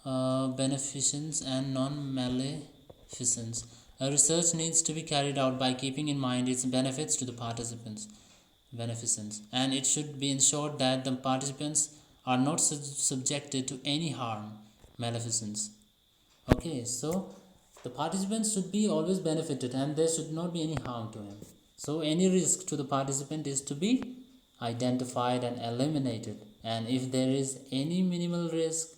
beneficence and non-maleficence. A research needs to be carried out by keeping in mind its benefits to the participants. Beneficence, and it should be ensured that the participants are not subjected to any harm. Maleficence. Okay, so the participants should be always benefited and there should not be any harm to him. So any risk to the participant is to be identified and eliminated, and if there is any minimal risk,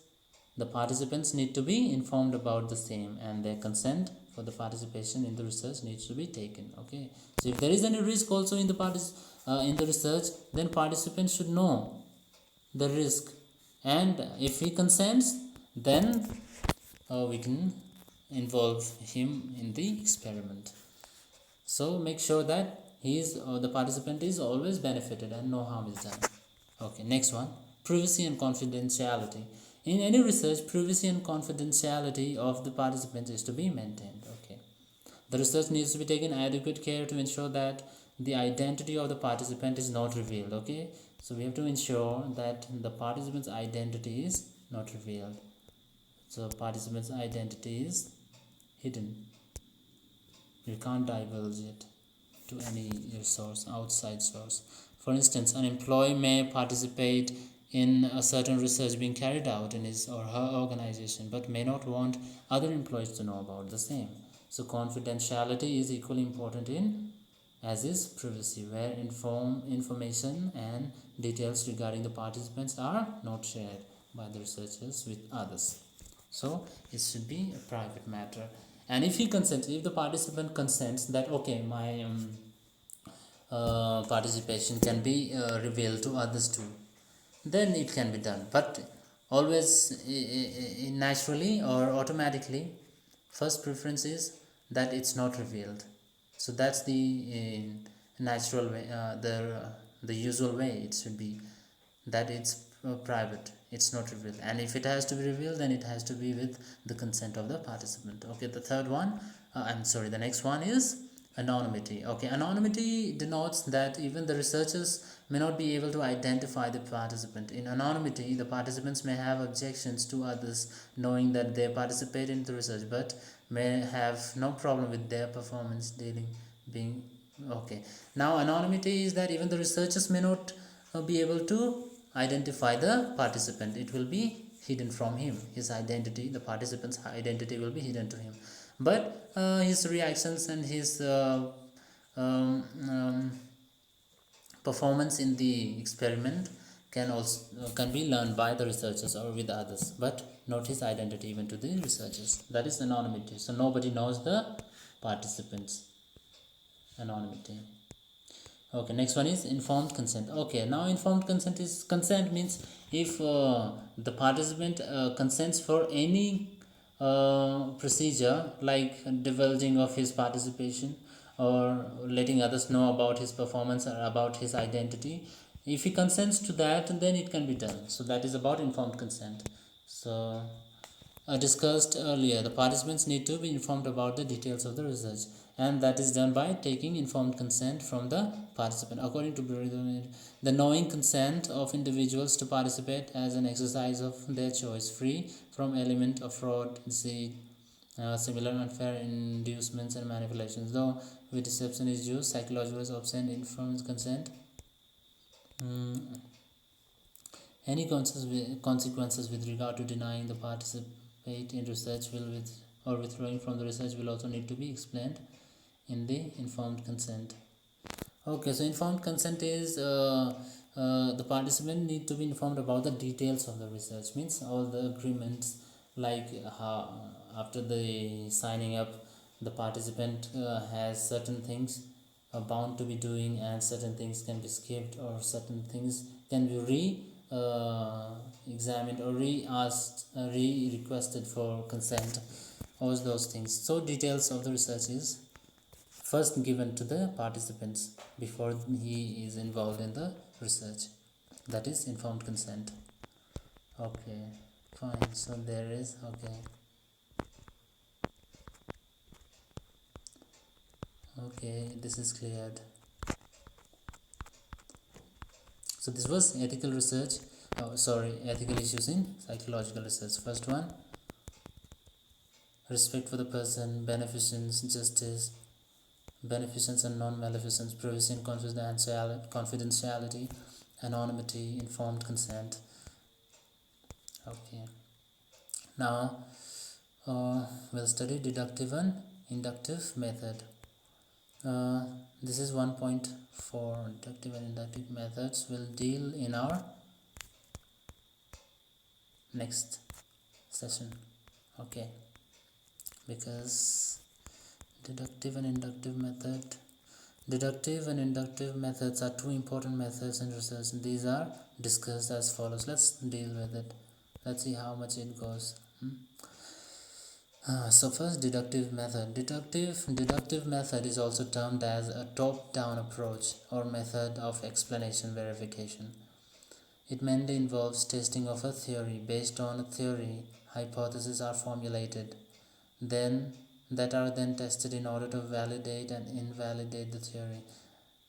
the participants need to be informed about the same, and their consent for the participation in the research needs to be taken. Okay, so if there is any risk also in the research, then participants should know the risk, and if he consents, then we can involve him in the experiment. So make sure that the participant is always benefited and no harm is done. Okay, next one, privacy and confidentiality. In any research, privacy and confidentiality of the participants is to be maintained. Okay, the research needs to be taken adequate care to ensure that the identity of the participant is not revealed. Okay, so we have to ensure that the participant's identity is not revealed. So participant's identity is hidden. You can't divulge it to any source, outside source. For instance, an employee may participate in a certain research being carried out in his or her organization, but may not want other employees to know about the same. So confidentiality is equally important in as is privacy, where information and details regarding the participants are not shared by the researchers with others. So it should be a private matter. And if the participant consents that okay, my participation can be revealed to others too, then it can be done. But always naturally or automatically, first preference is that it's not revealed. So that's the natural way, the usual way it should be, that it's private, it's not revealed, and if it has to be revealed, then it has to be with the consent of the participant. Okay, the third one, the next one is anonymity. Okay, anonymity denotes that even the researchers may not be able to identify the participant. In anonymity, the participants may have objections to others knowing that they participate in the research, but may have no problem with their performance dealing being okay. Now anonymity is that even the researchers may not be able to identify the participant. It will be hidden from him. His identity, the participant's identity, will be hidden to him, but his reactions and his um, um, performance in the experiment can be learned by the researchers or with others, but not his identity even to the researchers. That is anonymity. So nobody knows the participants. Anonymity. Okay, next one is informed consent. Okay, now informed consent is consent means if the participant consents for any procedure like divulging of his participation or letting others know about his performance or about his identity. If he consents to that, then it can be done. So that is about informed consent. So discussed earlier, the participants need to be informed about the details of the research, and that is done by taking informed consent from the participant. According to the knowing consent of individuals to participate as an exercise of their choice, free from element of fraud, deceit, similar unfair inducements and manipulations. Though with deception is used, psychologists obtain informed consent. Mm, any consequences with regard to denying the participate in research will with or withdrawing from the research will also need to be explained in the informed consent. Okay, so informed consent is the participant need to be informed about the details of the research. Means all the agreements, like after the signing up, the participant has certain things bound to be doing, and certain things can be skipped, or certain things can be examined or re-asked, re-requested for consent. All those things. So details of the research is first given to the participants before he is involved in the research. That is informed consent. Okay, fine. So there is okay. Okay, this is cleared. So this was ethical research. Oh, sorry, ethical issues in psychological research. First one, respect for the person, beneficence, justice, beneficence and non-maleficence, privacy and confidentiality, anonymity, informed consent. Okay. Now we'll study deductive and inductive method. This is 1.4. Deductive and inductive methods will deal in our next session. Okay, because deductive and inductive methods are two important methods in research, and these are discussed as follows. Let's deal with it. Let's see how much it goes. So first, deductive method. Deductive method is also termed as a top-down approach or method of explanation verification. It mainly involves testing of a theory. Based on a theory, hypotheses are formulated, then that are then tested in order to validate and invalidate the theory.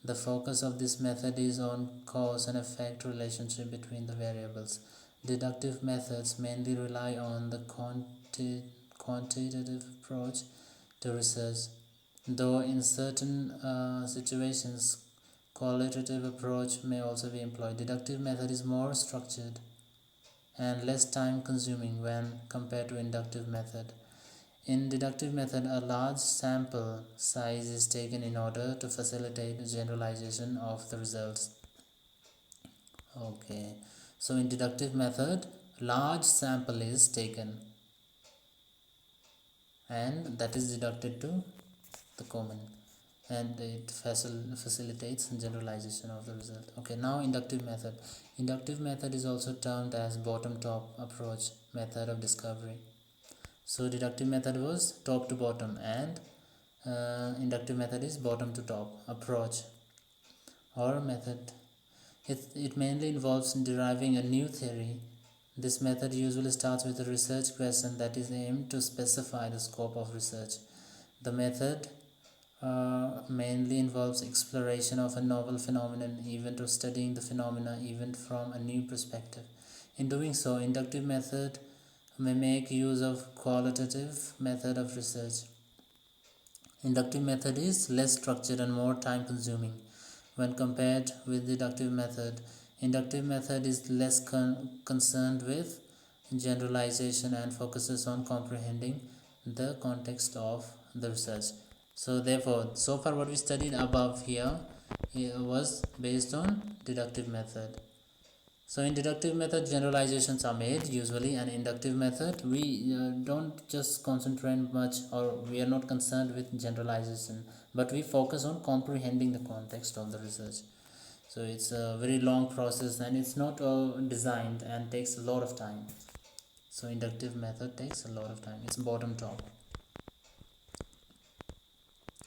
The focus of this method is on cause and effect relationship between the variables. Deductive methods mainly rely on the quantitative approach to research, though in certain situations qualitative approach may also be employed. Deductive method is more structured and less time consuming when compared to inductive method. In deductive method, a large sample size is taken in order to facilitate generalization of the results. Okay, so in deductive method, large sample is taken and that is deducted to the common, and it facilitates generalization of the result. Okay, now inductive method is also termed as bottom top approach method of discovery. So deductive method was top to bottom, and inductive method is bottom to top approach or method. It mainly involves deriving a new theory. This method usually starts with a research question that is aimed to specify the scope of research. The method mainly involves exploration of a novel phenomenon, event, or studying the phenomena event from a new perspective. In doing so, inductive method may make use of qualitative method of research. Inductive method is less structured and more time consuming when compared with deductive method. Inductive method is less concerned with generalization and focuses on comprehending the context of the research. So therefore, so far what we studied above here was based on deductive method. So in deductive method, generalizations are made usually, and inductive method we don't just concentrate much, or we are not concerned with generalization, but we focus on comprehending the context of the research. So it's a very long process, and it's not designed and takes a lot of time. So inductive method takes a lot of time. It's bottom top.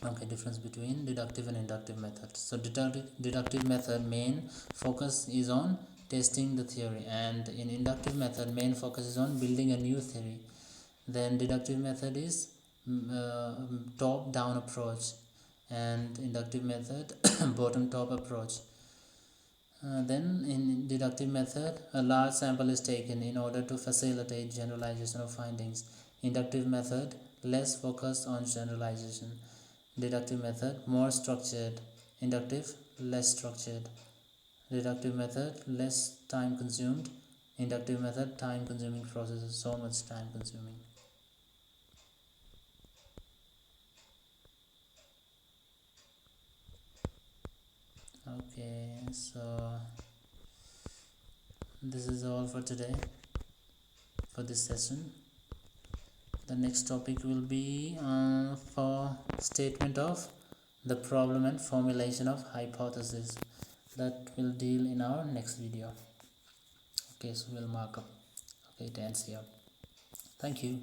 Okay, difference between deductive and inductive method. So deductive method main focus is on testing the theory, and in inductive method main focus is on building a new theory. Then deductive method is top down approach, and inductive method bottom top approach. Then in deductive method, a large sample is taken in order to facilitate generalization of findings. Inductive method, less focused on generalization. Deductive method, more structured. Inductive, less structured. Deductive method, less time consumed. Inductive method, time consuming processes, so much time consuming. Okay, so this is all for today, for this session. The next topic will be for statement of the problem and formulation of hypothesis. That will deal in our next video. Okay, so we'll mark up. Okay, it ends here. Thank you.